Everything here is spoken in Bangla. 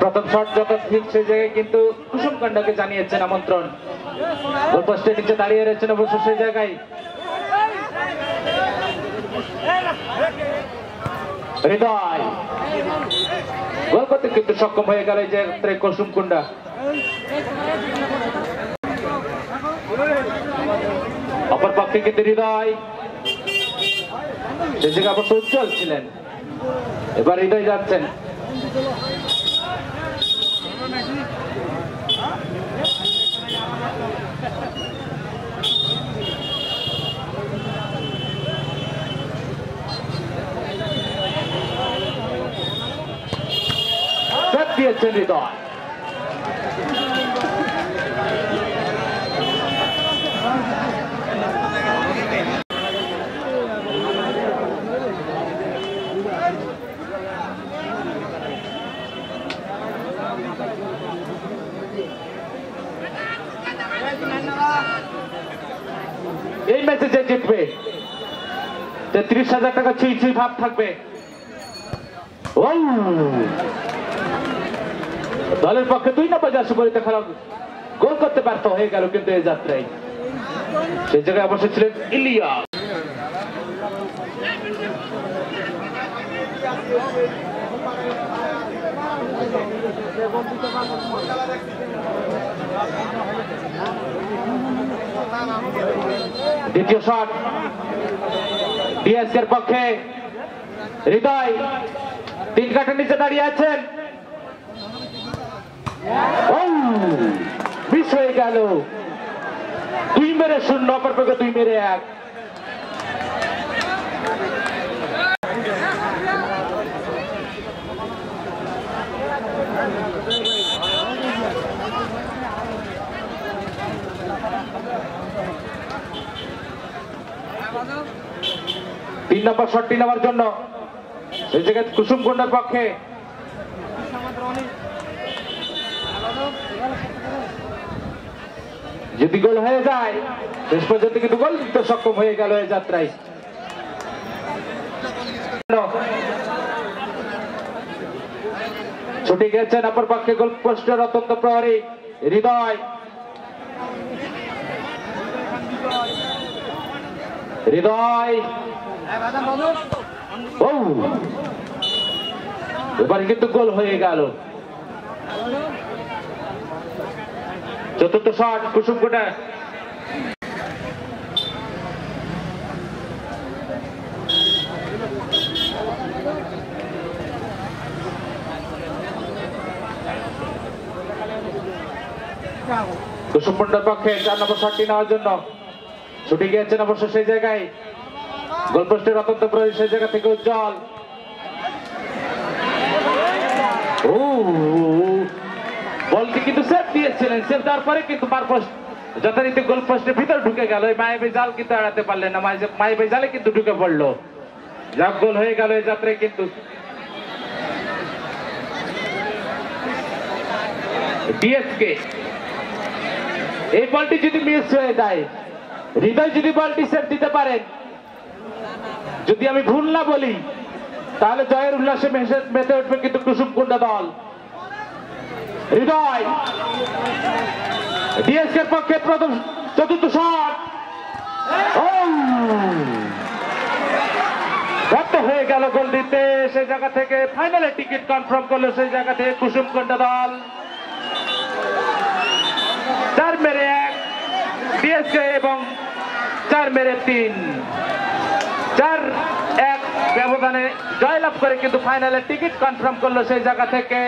প্রথম শট যত ঠিক সেই জায়গায় কিন্তু কুসুম কন্যাকে জানিয়েছেন আমন্ত্রণ। গোলপোস্টের নিচে দাঁড়িয়ে রয়েছেন অবশ্য সেই জায়গায় হৃদয়। গোল করতে কিন্তু সক্ষম হয়ে গেল এই যে কুসুম কুন্ডা। অপর পক্ষে কিন্তু হৃদয় সে জায়গায় অবশ্য উজ্জ্বল ছিলেন। এবার হৃদয় যাচ্ছেন। দিয়েছেন হৃদয়। এই ম্যাচে যে জিতবে 33,000 টাকা ছুঁই ছুঁই ভাব থাকবে। দলের পক্ষে 2 নম্বর জার্সি পরিতে খেলা গোল করতে ব্যর্থ হয়ে গেল কিন্তু এই যাত্রায়। সেই জায়গায় অবশ্য ছিলেন ইলিয়া। দ্বিতীয় শট ডিএসকের পক্ষে হৃদয় 3 কাঠার নিচে দাঁড়িয়ে আছেন। মিস হয়ে গেল। 2 মেরে 0, অপর পক্ষে 2 মেরে 1। তিন নম্বর শটটি নেওয়ার জন্য এই জায়গায় কুসুম কুন্ডার পক্ষে যদি গোল হয়ে যায় শেষ পর্যন্ত কিন্তু গোল দিতে সক্ষম হয়ে গেল এই যাত্রায়। ছুটে গেছেন অপর পক্ষে গোল পোস্টের অত্যন্ত প্রহরী হৃদয়। হৃদয় এবার কিন্তু গোল হয়ে গেল। চতুর্থ শট কুসুম কুন্ডা। কুসুম কুন্ডার পক্ষে 4 নম্বর শটটি নেওয়ার জন্য ছুটে গিয়েছেন অবশ্য সেই জায়গায় গোলপোস্টের অত্যন্ত প্রয়োজন সেই জায়গা থেকে উজ্জ্বল। বলটি কিন্তু সেভ দিয়েছিলেন। সেভ দেওয়ার পরে কিন্তু পারপোস্ট যথারীতি গোলপোস্টের ভিতর ঢুকে গেল। এই মায়াবী জাল কিন্তু এড়াতে পারলেন না। মায়াবী জালে কিন্তু ঢুকে পড়লো। যাক গোল হয়ে গেল এই যাত্রায় কিন্তু ডিএসকে। এই বলটি যদি মিস হয়ে যায়, হৃদয় যদি বলটি সেভ দিতে পারেন, যদি আমি ভুল না বলি, তাহলে জয়ের উল্লাসে মেতে উঠবে কিন্তু কুসুম কুন্ডা দল। হৃদয় ডিএসকের পক্ষে প্রথম চতুর্থ শট ব্যর্থ হয়ে গেল গোল দিতে। সেই জায়গা থেকে ফাইনালে টিকিট কনফার্ম করলো সেই জায়গা থেকে কুসুম কুন্ডা দল। 4 মেরে 1 ডিএসকে এবং 4 মেরে 3, 4-1 ব্যবধানে জয়লাভ করে কিন্তু ফাইনালে টিকিট কনফার্ম করলো সেই জায়গা থেকে।